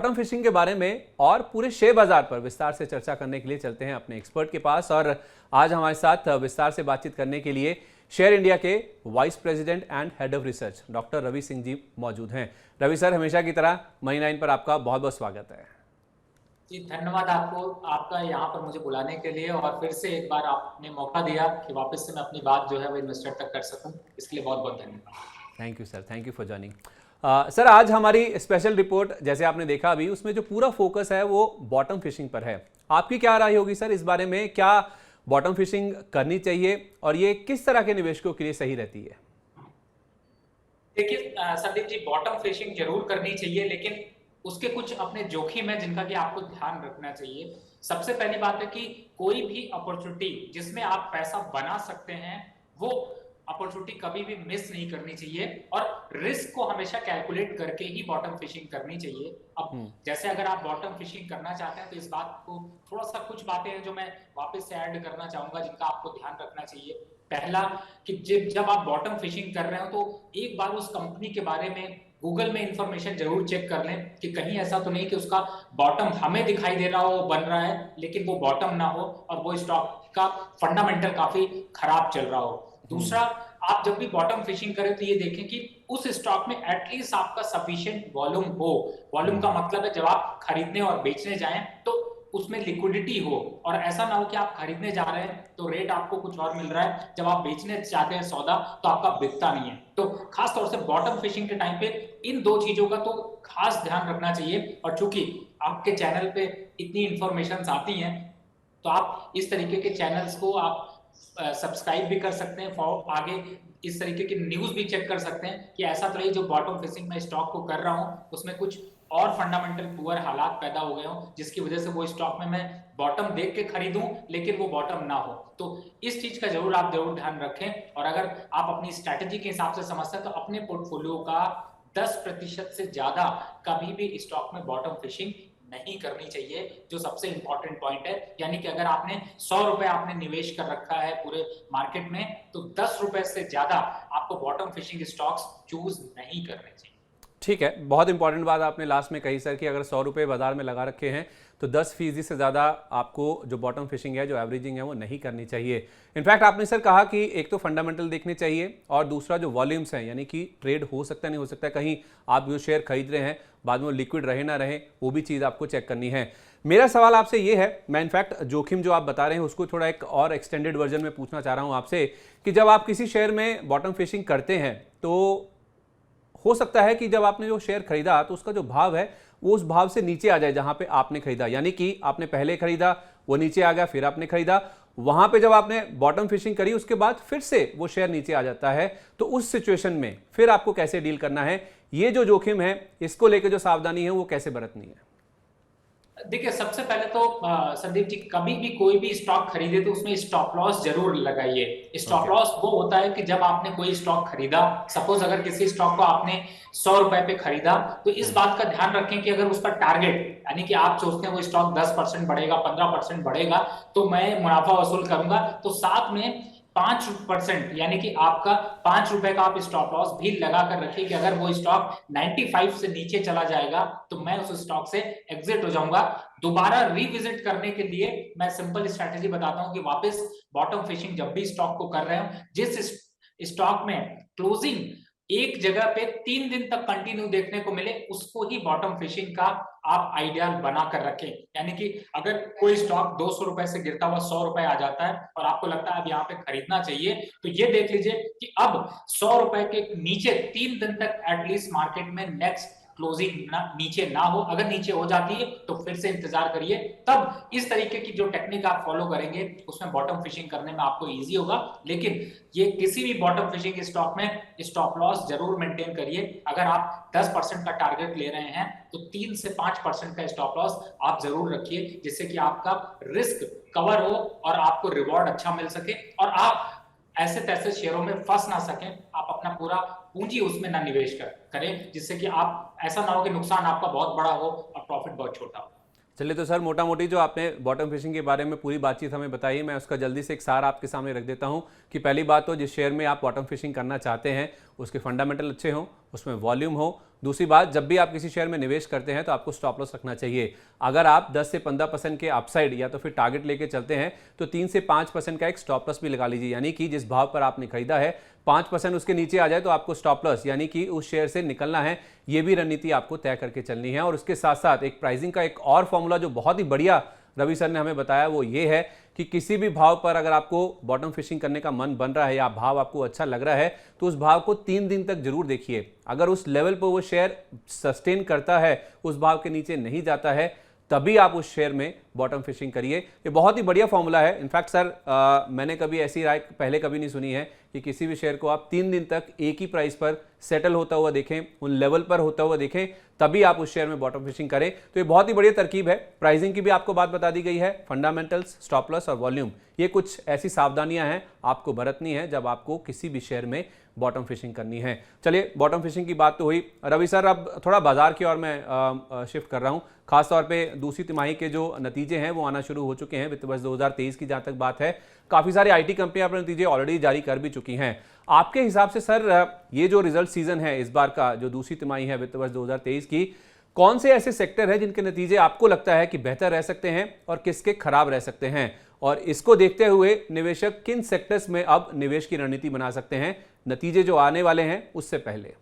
Bottom fishing के बारे में और पूरे शेयर बाजार पर विस्तार से चर्चा करने के लिए चलते हैं अपने एक्सपर्ट के पास। और आज हमारे साथ विस्तार से बातचीत करने के लिए शेयर इंडिया के vice president and head of research doctor Ravi Singh ji मौजूद हैं। रवि सर, हमेशा की तरह मनी 9 पर आपका बहुत बहुत स्वागत है। जी धन्यवाद आपको, आपका यहाँ पर मुझे बुलाने के लिए, और फिर से एक बार आपने मौका दिया कि वापस से मैं अपनी बात जो है वो इन्वेस्टर तक कर सकूं, इसके लिए बहुत बहुत धन्यवाद। Thank you sir, thank you for joining. Sir, आज हमारी स्पेशल रिपोर्ट जैसे आपने देखा अभी, उसमें जो पूरा फोकस है वो बॉटम फिशिंग पर है। आपकी क्या राय होगी सर इस बारे में? क्या बॉटम फिशिंग करनी चाहिए और ये किस तरह के निवेशकों के लिए सही रहती है? देखिए संदीप जी, बॉटम फिशिंग जरूर करनी चाहिए, लेकिन उसके कुछ अपने जोखिम है जिनका कि आपको ध्यान रखना चाहिए। सबसे पहली बात है कि कोई भी अपॉर्चुनिटी जिसमें आप पैसा बना सकते हैं, वो अपॉर्चुनिटी कभी भी मिस नहीं करनी चाहिए, और रिस्क को हमेशा कैलकुलेट करके ही बॉटम फिशिंग करनी चाहिए। अब जैसे अगर आप बॉटम फिशिंग करना चाहते हैं तो इस बात को थोड़ा सा कुछ बातें हैं जो मैं वापस से ऐड करना चाहूंगा जिनका आपको ध्यान रखना चाहिए। पहला कि जब आप बॉटम फिशिंग कर रहे हो तो एक बार उस कंपनी के बारे में गूगल में इंफॉर्मेशन जरूर चेक कर लें कि कहीं ऐसा तो नहीं कि उसका बॉटम हमें दिखाई दे रहा हो, बन रहा है, लेकिन वो बॉटम ना हो और वो स्टॉक का फंडामेंटल काफी खराब चल रहा हो। दूसरा, आप जब भी बॉटम फिशिंग करें तो ये देखें कि उस स्टॉक में एटलीस्ट आपका सफिशिएंट वॉल्यूम हो। वॉल्यूम का मतलब है जब आप खरीदने और बेचने जाएं तो उसमें लिक्विडिटी हो, और ऐसा ना हो कि आप खरीदने जा रहे हैं तो रेट आपको कुछ और मिल रहा है, जब आप बेचने चाहते हैं सौदा तो आपका बिकता नहीं है। तो खास तौर से बॉटम फिशिंग के टाइम पे इन दो चीजों का तो खास ध्यान रखना चाहिए। और चूंकि आपके चैनल पे इतनी इंफॉर्मेशन आती हैं तो आप इस तरीके के चैनल्स को आप सब्सक्राइब भी कर सकते हैं, फॉर आगे इस तरीके की न्यूज भी चेक कर सकते हैं कि ऐसा तो नहीं जो बॉटम फिशिंग में स्टॉक को कर रहा हूं उसमें कुछ और फंडामेंटल पुअर हालात पैदा हो गए हो जिसकी वजह से वो स्टॉक में मैं बॉटम देख के खरीदूं लेकिन वो बॉटम ना हो। तो इस चीज का आप जरूर ध्यान रखें। और अगर आप अपनी स्ट्रैटेजी के हिसाब से समझते हैं तो अपने पोर्टफोलियो का 10% से ज्यादा कभी भी स्टॉक में बॉटम फिशिंग नहीं करनी चाहिए, जो सबसे इंपॉर्टेंट पॉइंट है। यानी कि अगर आपने 100 रुपए आपने निवेश कर रखा है पूरे मार्केट में तो 10 रुपए से ज्यादा आपको बॉटम फिशिंग स्टॉक्स चूज नहीं करने चाहिए। ठीक है, बहुत इंपॉर्टेंट बात आपने लास्ट में कही सर कि अगर 100 रुपये बाजार में लगा रखे हैं तो 10% से ज़्यादा आपको जो बॉटम फिशिंग है, जो एवरेजिंग है, वो नहीं करनी चाहिए। इनफैक्ट आपने सर कहा कि एक तो फंडामेंटल देखने चाहिए और दूसरा जो वॉल्यूम्स हैं, यानी कि ट्रेड हो सकता नहीं हो सकता, कहीं आप जो शेयर खरीद रहे हैं बाद में लिक्विड रहे ना रहे, वो भी चीज़ आपको चेक करनी है। मेरा सवाल आपसे ये है, मैं इनफैक्ट जोखिम जो आप बता रहे हैं उसको थोड़ा एक और एक्सटेंडेड वर्जन में पूछना चाह रहा हूँ आपसे कि जब आप किसी शेयर में बॉटम फिशिंग करते हैं तो हो सकता है कि जब आपने जो शेयर खरीदा तो उसका जो भाव है वो उस भाव से नीचे आ जाए जहां पे आपने खरीदा, यानी कि आपने पहले खरीदा, वो नीचे आ गया, फिर आपने खरीदा, वहां पे जब आपने बॉटम फिशिंग करी उसके बाद फिर से वो शेयर नीचे आ जाता है, तो उस सिचुएशन में फिर आपको कैसे डील करना है? ये जो जोखिम है, इसको लेकर जो सावधानी है वो कैसे बरतनी है? देखिए सबसे पहले तो संदीप जी, कभी भी कोई भी स्टॉक खरीदे तो उसमें स्टॉप लॉस जरूर लगाइए। स्टॉप लॉस वो होता है कि जब आपने कोई स्टॉक खरीदा, सपोज अगर किसी स्टॉक को आपने 100 रुपए पे खरीदा, तो इस बात का ध्यान रखें कि अगर उसका टारगेट, यानी कि आप सोचते हैं वो स्टॉक 10% बढ़ेगा, 15% बढ़ेगा तो मैं मुनाफा वसूल करूंगा, तो साथ में 5% यानी कि आपका 5 रुपए का आप स्टॉप लॉस भी लगा कर रखिए कि अगर वो स्टॉक 95 से नीचे चला जाएगा तो मैं उस स्टॉक से एग्जिट हो जाऊंगा। दोबारा रिविजिट करने के लिए मैं सिंपल स्ट्रेटेजी बताता हूं कि वापस बॉटम फिशिंग जब भी स्टॉक को कर रहे हो, जिस स्टॉक में क्लोजिंग एक जगह पे 3 दिन तक कंटिन्यू देखने को मिले, उसको ही बॉटम फिशिंग का आप आइडियल बना कर रखें। यानी कि अगर कोई स्टॉक 200 रुपए से गिरता हुआ 100 रुपए आ जाता है और आपको लगता है अब यहाँ पे खरीदना चाहिए, तो ये देख लीजिए कि अब 100 रुपए के नीचे 3 दिन तक एटलीस्ट मार्केट में नेक्स्ट क्लोजिंग नीचे ना हो। अगर नीचे हो जाती है तो फिर से इंतजार करिए। तब इस तरीके की जो टेक्निक आप फॉलो करेंगे उसमें बॉटम फिशिंग करने में आपको इजी होगा। लेकिन ये किसी भी बॉटम फिशिंग स्टॉक में स्टॉप लॉस जरूर मेंटेन करिए। अगर आप 10% का टारगेट ले रहे हैं तो 3 से 5% का स्टॉप लॉस आप जरूर रखिए, जिससे कि आपका रिस्क कवर हो और आपको रिवॉर्ड अच्छा मिल सके और आप ऐसे तैसे शेयरों में फंस ना सकें, आप अपना पूरा पूंजी उसमें ना निवेश करें, जिससे कि आप ऐसा ना हो कि नुकसान आपका बहुत बड़ा हो और प्रॉफिट बहुत छोटा हो। चलिए, तो सर मोटा मोटी जो आपने बॉटम फिशिंग के बारे में पूरी बातचीत हमें बताई है, मैं उसका जल्दी से एक सार आपके सामने रख देता हूं कि पहली बात तो जिस शेयर में आप बॉटम फिशिंग करना चाहते हैं उसके फंडामेंटल अच्छे हों, उसमें वॉल्यूम हो। दूसरी बात, जब भी आप किसी शेयर में निवेश करते हैं तो आपको स्टॉप लॉस रखना चाहिए। अगर आप 10 से 15% के अपसाइड या तो फिर टारगेट लेके चलते हैं तो 3 से 5% का एक स्टॉप लॉस भी लगा लीजिए, यानी कि जिस भाव पर आपने खरीदा है 5% उसके नीचे आ जाए तो आपको स्टॉप लॉस यानी कि उस शेयर से निकलना है। ये भी रणनीति आपको तय करके चलनी है। और उसके साथ साथ एक प्राइसिंग का एक और फॉर्मूला जो बहुत ही बढ़िया रवि सर ने हमें बताया वो ये है कि किसी भी भाव पर अगर आपको बॉटम फिशिंग करने का मन बन रहा है या भाव आपको अच्छा लग रहा है तो उस भाव को 3 दिन तक जरूर देखिए। अगर उस लेवल पर वो शेयर सस्टेन करता है, उस भाव के नीचे नहीं जाता है, तभी आप उस शेयर में बॉटम फिशिंग करिए। ये बहुत ही बढ़िया फॉर्मूला है। इनफैक्ट सर मैंने कभी ऐसी राय पहले कभी नहीं सुनी है कि किसी भी शेयर को आप 3 दिन तक एक ही प्राइस पर सेटल होता हुआ देखें, उन लेवल पर होता हुआ देखें, तभी आप उस शेयर में बॉटम फिशिंग करें। तो ये बहुत ही बढ़िया तरकीब है। प्राइसिंग की भी आपको बात बता दी गई है, फंडामेंटल्स, स्टॉप लॉस और वॉल्यूम, ये कुछ ऐसी सावधानियां हैं आपको बरतनी है जब आपको किसी भी शेयर में बॉटम फिशिंग करनी है। चलिए, बॉटम फिशिंग की बात तो हुई। रवि सर, अब थोड़ा बाजार की ओर मैं शिफ्ट कर रहा हूं। खासतौर पे दूसरी तिमाही के जो नतीजे हैं वो आना शुरू हो चुके हैं। वित्त वर्ष 2023 की जहां तक बात है, काफी सारी आईटी कंपनियां अपने नतीजे ऑलरेडी जारी कर भी चुकी हैं। आपके हिसाब से सर ये जो रिजल्ट सीजन है इस बार का, जो दूसरी तिमाही है वित्त वर्ष 2023 की, कौन से ऐसे सेक्टर हैं जिनके नतीजे आपको लगता है कि बेहतर रह सकते हैं और किसके खराब रह सकते हैं, और इसको देखते हुए निवेशक किन सेक्टर्स में अब निवेश की रणनीति बना सकते हैं नतीजे जो आने वाले हैं उससे पहले?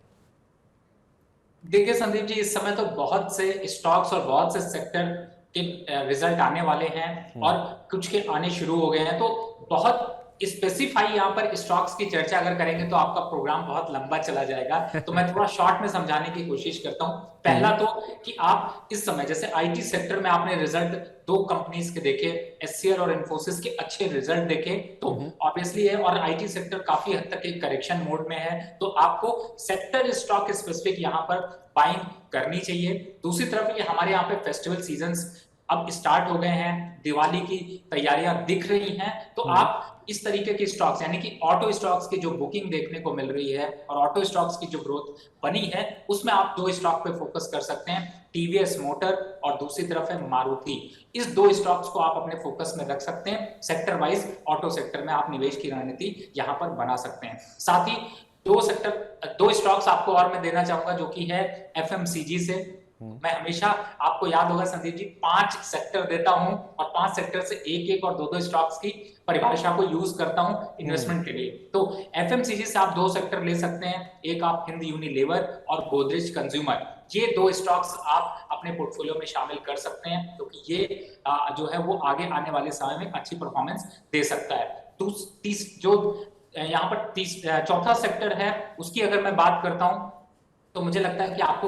देखिए संदीप जी, इस समय तो बहुत से स्टॉक्स और बहुत से सेक्टर के रिजल्ट आने वाले हैं और कुछ के आने शुरू हो गए हैं। तो बहुत स्पेसिफाई यहाँ पर स्टॉक्स की चर्चा अगर करेंगे तो आपका प्रोग्राम बहुत लंबा चला जाएगा। तो मैं थोड़ा शॉर्ट में समझाने की कोशिश करता हूँ। पहला तो कि आप इस समय जैसे आईटी सेक्टर में आपने रिजल्ट 2 कंपनीज के देखे, एचसीएल और इन्फोसिस के अच्छे रिजल्ट देखे, तो ऑब्वियसली है। और आईटी सेक्टर काफी हद तक एक करेक्शन मोड में है, तो आपको सेक्टर स्टॉक स्पेसिफिक यहाँ पर बाइंग करनी चाहिए। दूसरी तरफ ये हमारे यहाँ पे फेस्टिवल सीजन्स अब स्टार्ट हो गए हैं, दिवाली की तैयारियां दिख रही हैं, तो आप इस तरीके के स्टॉक्स यानी कि ऑटो स्टॉक्स की जो बुकिंग देखने को मिल रही है और ऑटो स्टॉक्स की जो ग्रोथ बनी है, उसमें आप 2 स्टॉक पे फोकस कर सकते हैं, टीवीएस मोटर और दूसरी तरफ है मारुति। इस 2 स्टॉक्स को आप अपने फोकस में रख सकते हैं। सेक्टर वाइज ऑटो सेक्टर में आप निवेश की रणनीति यहां पर बना सकते हैं। साथ ही 2 स्टॉक्स आपको और मैं देना चाहूंगा जो कि है एफएमसीजी से। मैं हमेशा, आपको याद होगा संदीप जी, 5 सेक्टर देता हूं और 5 सेक्टर से एक और 2 स्टॉक्स की परिभाषा को यूज करता हूं इन्वेस्टमेंट के लिए। तो एफएमसीजी से आप 2 सेक्टर ले सकते हैं, एक आप हिंद यूनिलीवर और गोदरेज कंज्यूमर। ये 2 स्टॉक्स आप अपने पोर्टफोलियो में शामिल कर सकते हैं क्योंकि ये जो है वो आगे आने वाले समय में अच्छी परफॉर्मेंस दे सकता है। जो यहाँ पर चौथा सेक्टर है, उसकी अगर मैं बात करता हूं तो मुझे लगता है कि आपको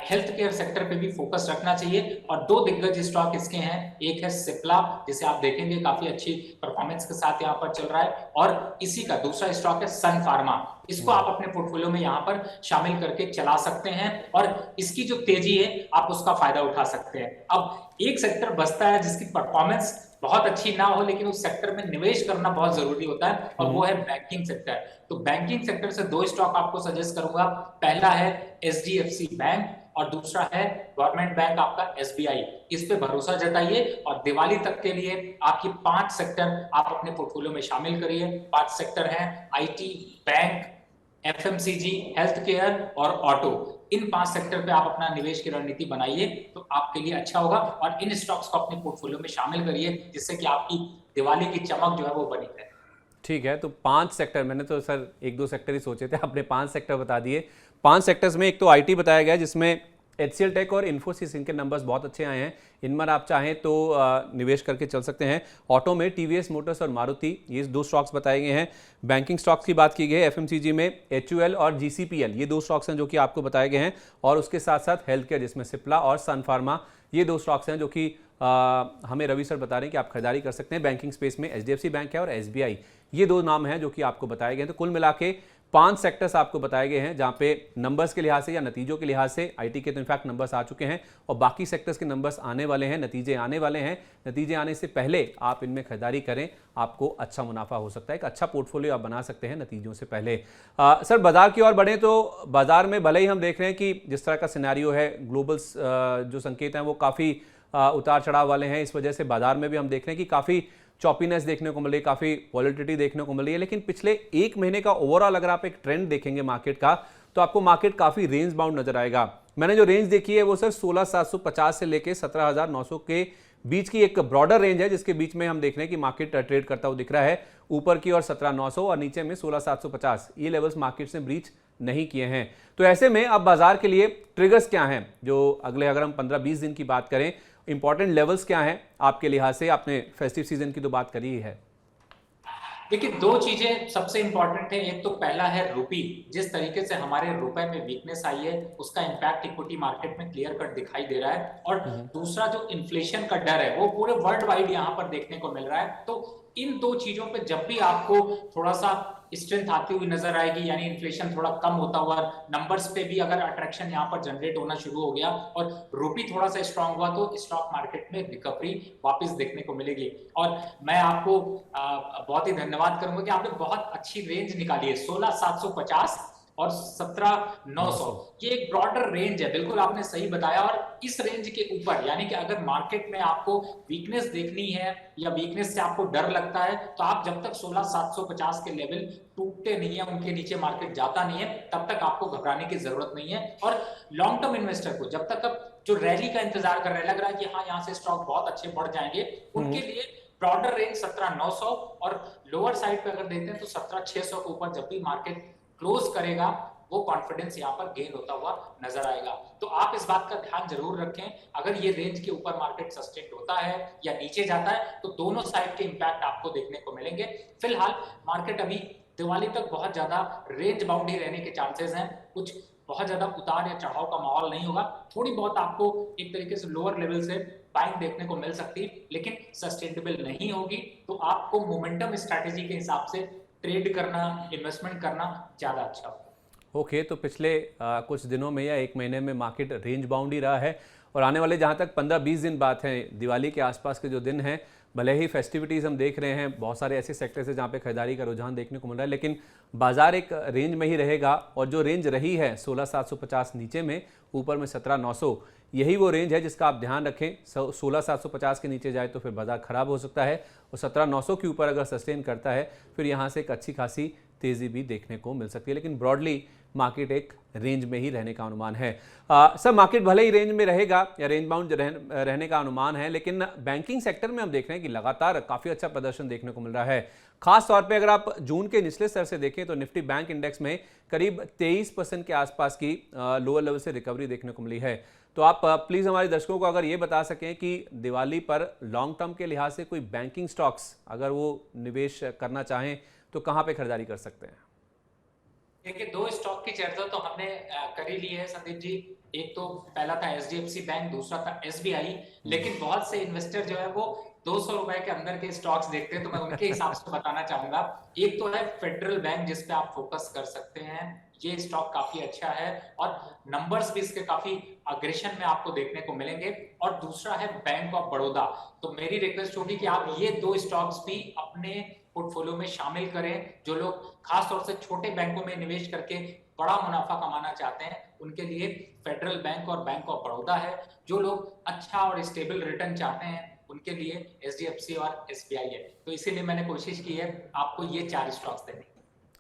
हेल्थ केयर सेक्टर पे भी फोकस रखना चाहिए। और 2 दिग्गज स्टॉक इसके हैं, एक है सिप्ला, जिसे आप देखेंगे काफी अच्छी परफॉर्मेंस के साथ यहाँ पर चल रहा है, और इसी का दूसरा स्टॉक है सन फार्मा। इसको आप अपने पोर्टफोलियो में यहाँ पर शामिल करके चला सकते हैं और इसकी जो तेजी है आप उसका फायदा उठा सकते हैं। अब एक सेक्टर बचता है जिसकी परफॉर्मेंस बहुत अच्छी ना हो लेकिन उस सेक्टर में निवेश करना बहुत जरूरी होता है, और वो है बैंकिंग सेक्टर। तो बैंकिंग सेक्टर से 2 स्टॉक आपको सजेस्ट करूंगा। पहला है एचडीएफसी बैंक और दूसरा है गवर्नमेंट बैंक आपका एसबीआई। इस पे भरोसा जताइए और दिवाली तक के लिए आपकी 5 सेक्टर आप अपने पोर्टफोलियो में शामिल करिए। 5 सेक्टर हैं IT, bank, FMCG, health care और ऑटो। इन 5 सेक्टर पे आप अपना निवेश की रणनीति बनाइए तो आपके लिए अच्छा होगा, और इन स्टॉक्स को अपने पोर्टफोलियो में शामिल करिए जिससे कि आपकी दिवाली की चमक जो है वो बनी रहे। ठीक है, तो 5 सेक्टर, मैंने तो सर 1-2 सेक्टर ही सोचे थे, आपने 5 सेक्टर बता दिए। 5 सेक्टर्स में एक तो आईटी बताया गया जिसमें एचसीएल टेक और इन्फोसिस, इनके नंबर्स बहुत अच्छे आए हैं, इनमें आप चाहें तो निवेश करके चल सकते हैं। ऑटो में टीवीएस मोटर्स और मारुति, ये 2 स्टॉक्स बताए गए हैं। बैंकिंग स्टॉक्स की बात की गई है, एफएमसीजी में एचयूएल और जीसीपीएल, ये 2 स्टॉक्स हैं जो कि आपको बताए गए हैं, और उसके साथ साथ हेल्थ केयर जिसमें सिप्ला और सन फार्मा, ये 2 स्टॉक्स हैं जो कि हमें रवि सर बता रहे हैं कि आप खरीदारी कर सकते हैं। बैंकिंग स्पेस में एचडीएफसी बैंक है और एसबीआई, ये 2 नाम हैं जो कि आपको बताए गए हैं। तो कुल मिला के 5 सेक्टर्स आपको बताए गए हैं जहां पे नंबर्स के लिहाज से या नतीजों के लिहाज से आईटी के तो इनफैक्ट नंबर्स आ चुके हैं और बाकी सेक्टर्स के नंबर्स आने वाले हैं, नतीजे आने वाले हैं। नतीजे आने से पहले आप इनमें खरीदारी करें, आपको अच्छा मुनाफा हो सकता है, एक अच्छा पोर्टफोलियो आप बना सकते हैं नतीजों से पहले। सर, बाजार की ओर बढ़े तो बाजार में भले ही हम देख रहे हैं कि जिस तरह का सिनेरियो है, ग्लोबल जो संकेत हैं वो काफ़ी उतार चढ़ाव वाले हैं, इस वजह से बाजार में भी हम देख रहे हैं कि काफ़ी चॉपीनेस देखने को मिल रही है, काफ़ी वॉलिटिलिटी देखने को मिल रही है। लेकिन पिछले एक महीने का ओवरऑल अगर आप एक ट्रेंड देखेंगे मार्केट का, तो आपको मार्केट काफ़ी रेंज बाउंड नजर आएगा। मैंने जो रेंज देखी है वो सर 16,750 से लेके 17,900 के बीच की एक ब्रॉडर रेंज है, जिसके बीच में हम देख रहे हैं कि मार्केट ट्रेड करता हुआ दिख रहा है। ऊपर की ओर 17,900 और नीचे में 16,750, ये लेवल्स मार्केट से ब्रीच नहीं किए हैं। तो ऐसे में अब बाजार के लिए ट्रिगर्स क्या हैं, जो अगले अगर हम 15-20 दिन की बात करें, इंपॉर्टेंट लेवल्स क्या हैं आपके लिहाज से? आपने फेस्टिव सीजन की तो बात करी ही है। देखिए, दो चीजें सबसे इंपॉर्टेंट है। एक तो पहला है रूपी। जिस तरीके से हमारे रुपए में वीकनेस आई है, उसका इंपैक्ट इक्विटी मार्केट में क्लियर कट दिखाई दे रहा है। और दूसरा जो इन्फ्लेशन का डर है, वो पूरे वर्ल्ड वाइड यहाँ पर देखने को मिल रहा है। तो इन दो चीजों पे जब भी आपको थोड़ा सा स्ट्रेंथ आती हुई नजर आएगी, यानी इन्फ्लेशन थोड़ा कम होता हुआ, नंबर्स पे भी अगर अट्रैक्शन यहाँ पर जनरेट होना शुरू हो गया और रूपी थोड़ा सा स्ट्रांग हुआ, तो स्टॉक मार्केट में रिकवरी वापस देखने को मिलेगी। और मैं आपको बहुत ही धन्यवाद करूंगा कि आपने बहुत अच्छी रेंज निकाली है, 16,750 और 17,900। ये एक ब्रॉडर रेंज है, बिल्कुल आपने सही बताया। और इस रेंज के ऊपर, यानी कि अगर मार्केट में आपको वीकनेस देखनी है या वीकनेस से आपको डर लगता है, तो आप जब तक 16,750 के लेवल टूटते नहीं है, उनके नीचे मार्केट जाता नहीं है, तब तक आपको घबराने की जरूरत नहीं है। और लॉन्ग टर्म इन्वेस्टर को जब तक अब जो रैली का इंतजार कर रहे हैं, लग रहा है कि हाँ यहाँ से स्टॉक बहुत अच्छे बढ़ जाएंगे, उनके लिए ब्रॉडर रेंज 17,900 और लोअर साइड पे अगर देखते हैं तो 17,600 के ऊपर जब भी मार्केट क्लोज करेगा, वो कॉन्फिडेंस यहाँ पर गेन होता हुआ नजर आएगा। तो आप इस बात का ध्यान जरूर रखें, अगर ये रेंज के ऊपर मार्केट सस्टेन होता है या नीचे जाता है, तो दोनों साइड के इंपैक्ट आपको देखने को मिलेंगे। फिलहाल मार्केट अभी दिवाली तक बहुत ज्यादा रेंज बाउंड ही रहने के चांसेस हैं। कुछ बहुत ज्यादा उतार या चढ़ाव का माहौल नहीं होगा। थोड़ी बहुत आपको एक तरीके से लोअर लेवल से बाइंग देखने को मिल सकती है, लेकिन सस्टेनेबल नहीं होगी। तो आपको मोमेंटम स्ट्रैटेजी के हिसाब से ट्रेड करना, इन्वेस्टमेंट करना ज्यादा अच्छा होगा। ओके, तो पिछले कुछ दिनों में या एक महीने में मार्केट रेंज बाउंड ही रहा है, और आने वाले जहाँ तक 15-20 दिन बात है, दिवाली के आसपास के जो दिन हैं, भले ही फेस्टिविटीज़ हम देख रहे हैं, बहुत सारे ऐसे सेक्टर्स हैं जहाँ पे खरीदारी का रुझान देखने को मिल रहा है, लेकिन बाजार एक रेंज में ही रहेगा। और जो रेंज रही है 16,750 नीचे में, ऊपर में 17,900, यही वो रेंज है जिसका आप ध्यान रखें। 16,750 के नीचे जाए तो फिर बाजार खराब हो सकता है, और 17,900 के ऊपर अगर सस्टेन करता है, फिर यहाँ से एक अच्छी खासी तेज़ी भी देखने को मिल सकती है। लेकिन ब्रॉडली मार्केट एक रेंज में ही रहने का अनुमान है। सर, मार्केट भले ही रेंज में रहेगा या रेंज बाउंड रहने का अनुमान है, लेकिन बैंकिंग सेक्टर में हम देख रहे हैं कि लगातार काफ़ी अच्छा प्रदर्शन देखने को मिल रहा है। खास तौर पे अगर आप जून के निचले स्तर से देखें तो निफ्टी बैंक इंडेक्स में करीब 23% के आसपास की लोअर लेवल से रिकवरी देखने को मिली है। तो आप प्लीज़ हमारे दर्शकों को अगर ये बता सकें कि दिवाली पर लॉन्ग टर्म के लिहाज से कोई बैंकिंग स्टॉक्स अगर वो निवेश करना चाहें तो कहाँ पे खरीदारी कर सकते हैं? देखिए, दो स्टॉक की चर्चा तो हमने कर ही ली है संदीप जी। एक तो पहला था एचडीएफसी बैंक, दूसरा था एसबीआई। लेकिन बहुत से इन्वेस्टर जो है वो 200 रुपए के अंदर के स्टॉक्स देखते हैं, तो मैं उनके हिसाब से बताना चाहूंगा। एक तो है फेडरल बैंक, जिसपे आप फोकस कर सकते हैं। ये स्टॉक काफी अच्छा है और नंबर्स भी इसके काफी अग्रेशन में आपको देखने को मिलेंगे। और दूसरा है बैंक ऑफ बड़ौदा। तो मेरी रिक्वेस्ट होगी कि आप ये दो स्टॉक्स भी अपने पोर्टफोलियो में शामिल करें। जो लोग खासतौर से छोटे बैंकों में निवेश करके बड़ा मुनाफा कमाना चाहते हैं, उनके लिए फेडरल बैंक और बैंक ऑफ बड़ौदा है। जो लोग अच्छा और स्टेबल रिटर्न चाहते हैं, उनके लिए एचडीएफसी और एसबीआई है। तो इसीलिए मैंने कोशिश की है आपको ये 4 स्टॉक्स देने की।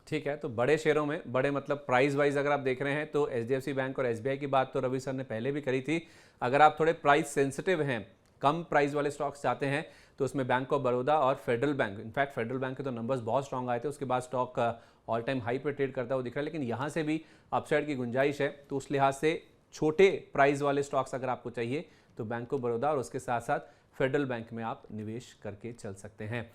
ठीक है, तो बड़े शेयरों में बड़े मतलब प्राइस वाइज अगर आप देख रहे हैं तो एचडीएफसी बैंक और एसबीआई की बात तो रवि सर ने पहले भी करी थी। अगर आप थोड़े प्राइस सेंसिटिव हैं, कम प्राइस वाले स्टॉक्स चाहते हैं, तो उसमें बैंक ऑफ बड़ौदा और federal bank, in fact federal bank के तो नंबर्स बहुत स्ट्रांग आए थे, उसके बाद स्टॉक ऑल टाइम हाई पर ट्रेड करता हुआ दिख रहा है, लेकिन यहाँ से भी अपसाइड की गुंजाइश है। तो उस लिहाज से छोटे प्राइस वाले स्टॉक्स अगर आपको चाहिए तो बैंक ऑफ बड़ौदा और उसके साथ साथ फेडरल बैंक में आप निवेश करके चल सकते हैं।